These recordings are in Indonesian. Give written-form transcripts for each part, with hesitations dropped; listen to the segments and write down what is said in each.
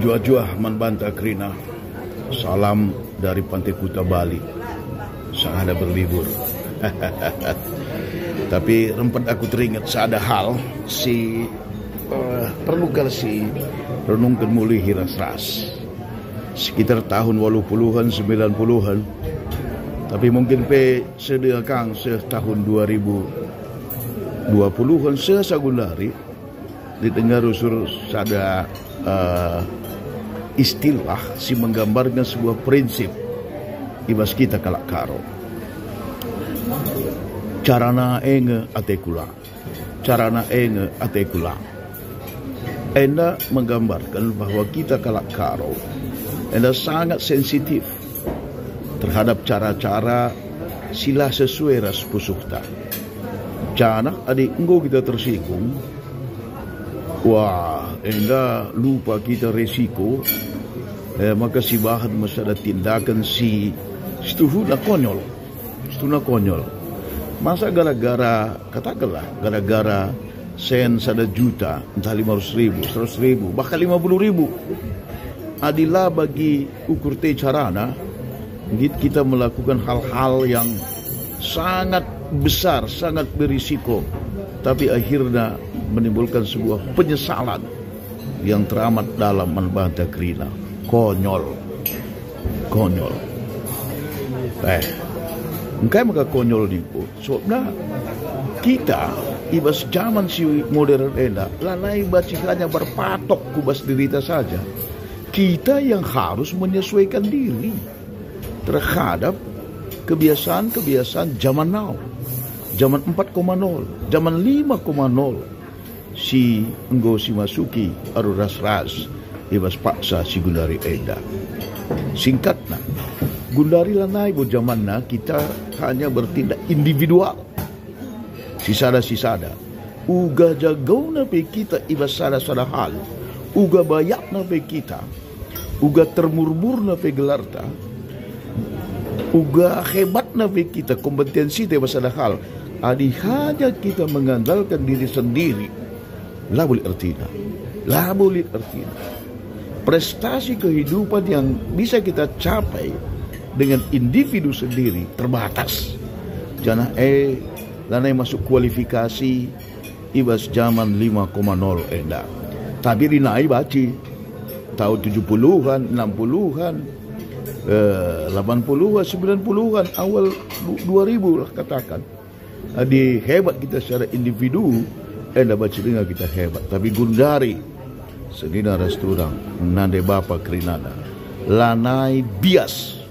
Jua-jua Manbanta Krina, salam dari Pantai Kuta Bali. Sang ada berlibur. Tapi rempat aku teringat seada hal perlu kali si renungkan mulai hiras-ras sekitar tahun 80-an 90-an. Tapi mungkin sedekang tahun 2020-an sesagundari didengar usur sada istilah si menggambarkan sebuah prinsip ibas kita kalak karo carana enge atekula enda menggambarkan bahwa kita kalak karo enda sangat sensitif terhadap cara-cara sila sesuai ras pusukta. Jana adik engkau kita tersinggung, wah enda lupa kita resiko, maka si bahan masa ada tindakan si setuna konyol. Masa gara-gara katakanlah gara-gara sen sada juta entah 500.000, 100.000, bahkan 50.000. Adilah bagi ukur te carana kita melakukan hal-hal yang sangat besar, sangat berisiko, tapi akhirnya menimbulkan sebuah penyesalan yang teramat dalam Manbanta Krina. Konyol. Engkai maka konyol niku. Soalnya kita ibas zaman si modern enda, lalai baci hanya berpatok kubas dirita saja. Kita yang harus menyesuaikan diri terhadap kebiasaan zaman now, zaman 4.0, zaman 5.0. Si enggo si masuki aru ras-ras ibas paksa si Gundari enda. Singkatnya, Gundari lanai bo zamanna kita hanya bertindak individual. Sisada uga jagauna pe kita ibas sada hal, uga bayakna pe kita, uga termurmurna pe gelarta, uga hebatna pe kita, kompetensi te basada hal. Adi hanya kita mengandalkan diri sendiri. La boleh artinya. Prestasi kehidupan yang bisa kita capai dengan individu sendiri terbatas. Jangan lanai masuk kualifikasi ibas zaman 5.0 enda. Tapi rinai baci tahun 70-an, 60-an, 80-an, 90-an, awal 2000 lah katakan. Adi hebat kita secara individu, enda baca dengar kita hebat. Tapi Gundari sedina resturang nande bapa Krinana lanai bias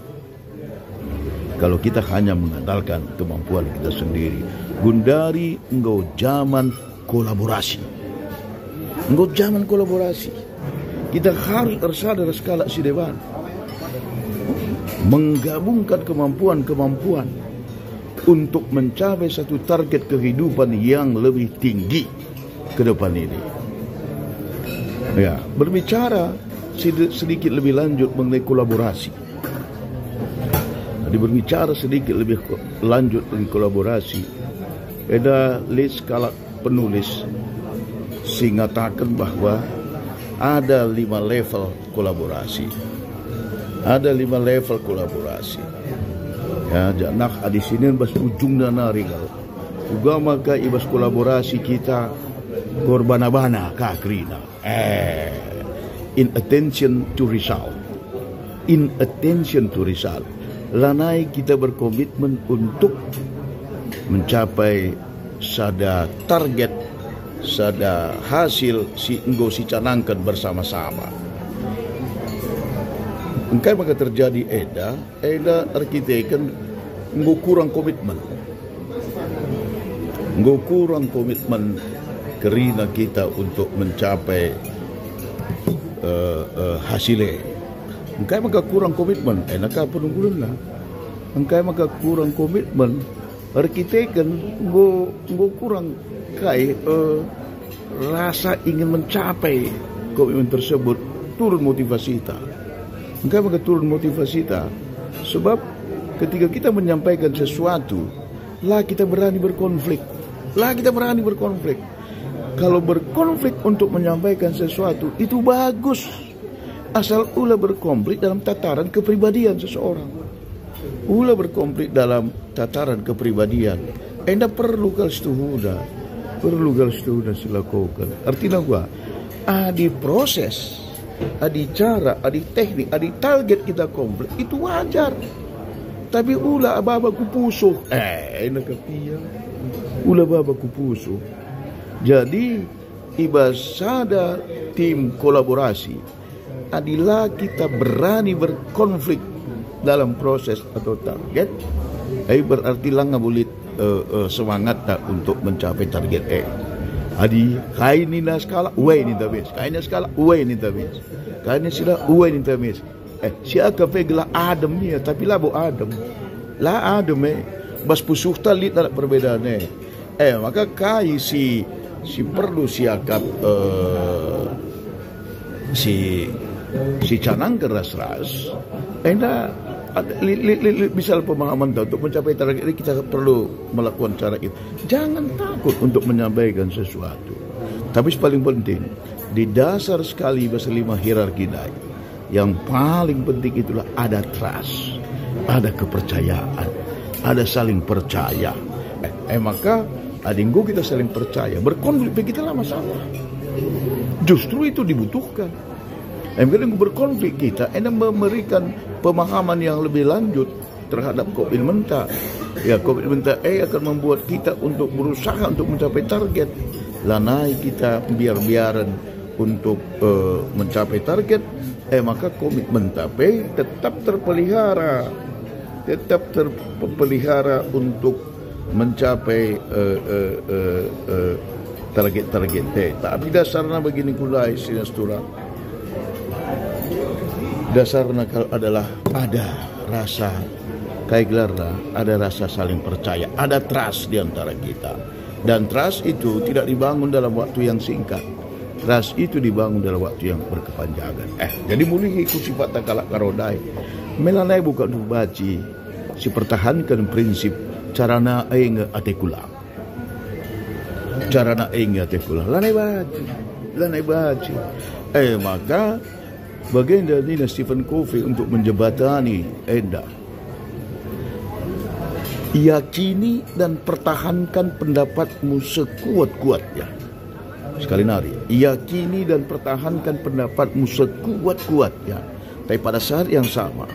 kalau kita hanya mengandalkan kemampuan kita sendiri. Gundari engkau zaman kolaborasi. Kita harus tersadar skala si dewan menggabungkan kemampuan untuk mencapai satu target kehidupan yang lebih tinggi ke depan ini. Ya, berbicara sedikit lebih lanjut mengenai kolaborasi. Berbicara sedikit lebih lanjut mengenai kolaborasi. Ada list kalau penulis mengatakan bahwa ada 5 level kolaborasi. Ya, jangan di sini bas ujung dana ringal. Juga maka ibas kolaborasi kita korbana-bana kakrina. Inattention to result. Lanai kita berkomitmen untuk mencapai sada target, sada hasil si enggo si canangkan bersama-sama. Engkai maka terjadi eda arkiteken enggo kurang komitmen kerina kita untuk mencapai hasilnya. Engkai maka kurang komitmen enaka penunggulan lah. Engkai maka kurang komitmen arkiteken enggo kurang kai rasa ingin mencapai komitmen tersebut, turun motivasi kita. Engkai maka turun motivasi kita. Sebab ketika kita menyampaikan sesuatu, lah kita berani berkonflik. Kalau berkonflik untuk menyampaikan sesuatu itu bagus. Asal ulah berkonflik dalam tataran kepribadian seseorang. Ulah berkonflik dalam tataran kepribadian. Enda perlu kal setuhuda. Perlu kal setuhuda silakukan. Artinya gua, adi proses, adi cara, adi teknik, adi target kita konflik itu wajar. Tapi ulah ababa kupuso. Ena kapia. Ulah baba kupuso. Jadi ibasada tim kolaborasi adalah kita berani berkonflik dalam proses atau target. Berarti lang ngabulit semangat tak untuk mencapai target Adi kain ni na skala uwe ni tabis. Kain na skala uwe ni tabis. Kain ni sila uwe ni tabis. Siya ka pegla Adam ni tapi labo Adam. La Adam bas pusuh talit ada perbedaan maka kai si perlu siakap si canang keras-ras misal pemahaman untuk mencapai target ini kita perlu melakukan cara itu. Jangan takut untuk menyampaikan sesuatu. Tapi paling penting di dasar sekali bahasa 5 hierarki dai, yang paling penting itulah ada trust, ada kepercayaan, ada saling percaya. Maka adinggo kita saling percaya, berkonflik kita lah masalah. Justru itu dibutuhkan. Kadang berkonflik kita, memberikan pemahaman yang lebih lanjut terhadap komitmen. Komitmen akan membuat kita untuk berusaha untuk mencapai target. Lanai kita biar-biaran untuk mencapai target, maka komitmen tapi tetap terpelihara, untuk mencapai target-target. Tapi dasarnya begini kulai sinastura. Dasarnya adalah ada rasa kaigelarna, ada rasa saling percaya, ada trust di antara kita. Dan trust itu tidak dibangun dalam waktu yang singkat. Trust itu dibangun dalam waktu yang berkepanjangan. Jadi mulai ikut sifat takalak karodai. Melanai buka dubaci, si pertahankan prinsip carana aing atekula. Carana aing atekula. Lanai baci. Maka baginda Nina Stephen Covey untuk menjebatani Enda, yakini dan pertahankan pendapatmu sekuat-kuatnya. Sekali nari, yakini dan pertahankan pendapatmu sekuat-kuatnya. Tapi pada saat yang sama,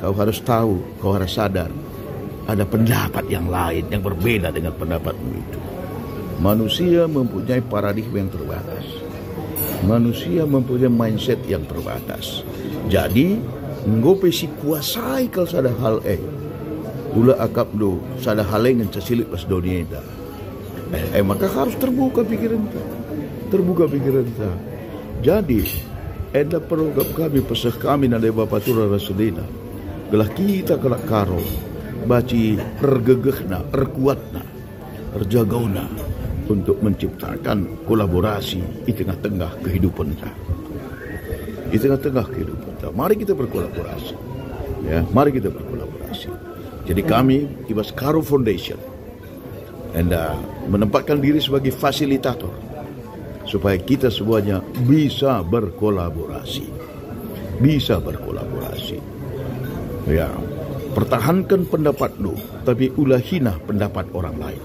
kau harus tahu, kau harus sadar, ada pendapat yang lain yang berbeda dengan pendapatmu itu. Manusia mempunyai paradigma yang terbatas. Manusia mempunyai mindset yang terbatas. Jadi, ngopi si kuasai kalau sada hal ula akap do sada hal yang casilit pas dunia itu. Maka harus terbuka pikiran kita. Terbuka pikiran kita. Jadi, ada program kami pesah kami nade Bapak Tura Rasulina. Gelah kita kelak karo baci ergegehna, erkuatna, erjagauna untuk menciptakan kolaborasi di tengah-tengah kehidupan kita. Di tengah-tengah kehidupan kita. Mari kita berkolaborasi. Mari kita berkolaborasi. Jadi kami Ibas Karo Foundation menempatkan diri sebagai fasilitator supaya kita semuanya bisa berkolaborasi. Bisa berkolaborasi. Pertahankan pendapatmu, tapi ulah hina pendapat orang lain.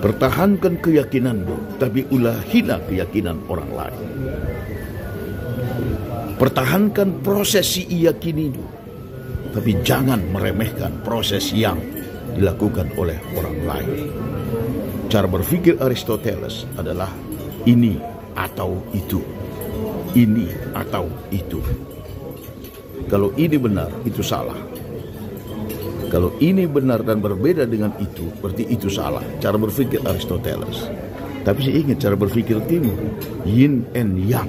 Pertahankan keyakinanmu, tapi ulah hina keyakinan orang lain. Pertahankan proses si yakinimu, tapi jangan meremehkan proses yang dilakukan oleh orang lain. Cara berpikir Aristoteles adalah ini atau itu. Ini atau itu. Kalau ini benar, itu salah. Kalau ini benar dan berbeda dengan itu, berarti itu salah. Cara berpikir Aristoteles. Tapi saya ingat cara berpikir Timur, yin and yang.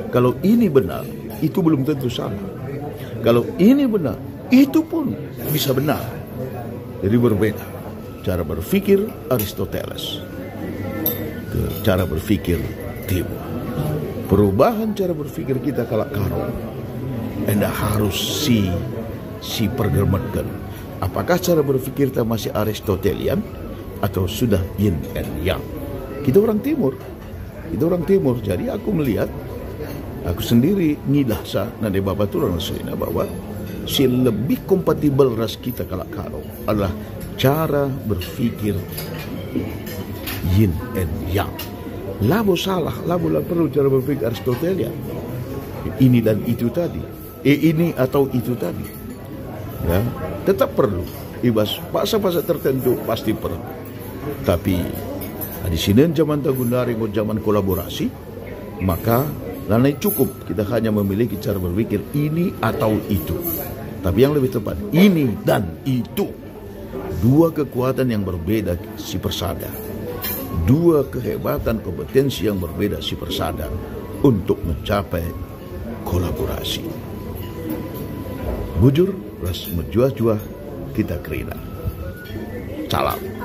Kalau ini benar, itu belum tentu salah. Kalau ini benar, itu pun bisa benar. Jadi berbeda. Cara berpikir Aristoteles ke cara berpikir Timur. Perubahan cara berpikir kita kalak karo. Anda harus si pergermetkan. Apakah cara berpikir kita masih Aristotelian atau sudah yin and yang? Kita orang Timur. Jadi aku melihat Aku sendiri ngidah sa nade bapa turun saya bahwa si lebih kompatibel ras kita kalau adalah cara berpikir yin and yang. Labo salah, labo perlu cara berpikir Aristotelian. Ini dan itu tadi, ini atau itu tadi. Ya, tetap perlu. Ibas fase-fase tertentu pasti perlu. Tapi di sini zaman Tagundari atau zaman kolaborasi, maka lanai cukup kita hanya memiliki cara berpikir ini atau itu. Tapi yang lebih tepat, ini dan itu. Dua kekuatan yang berbeda si persada. Dua kehebatan kompetensi yang berbeda si persada untuk mencapai kolaborasi. Bujur, ras menjuah-juah kita kerina. Salam.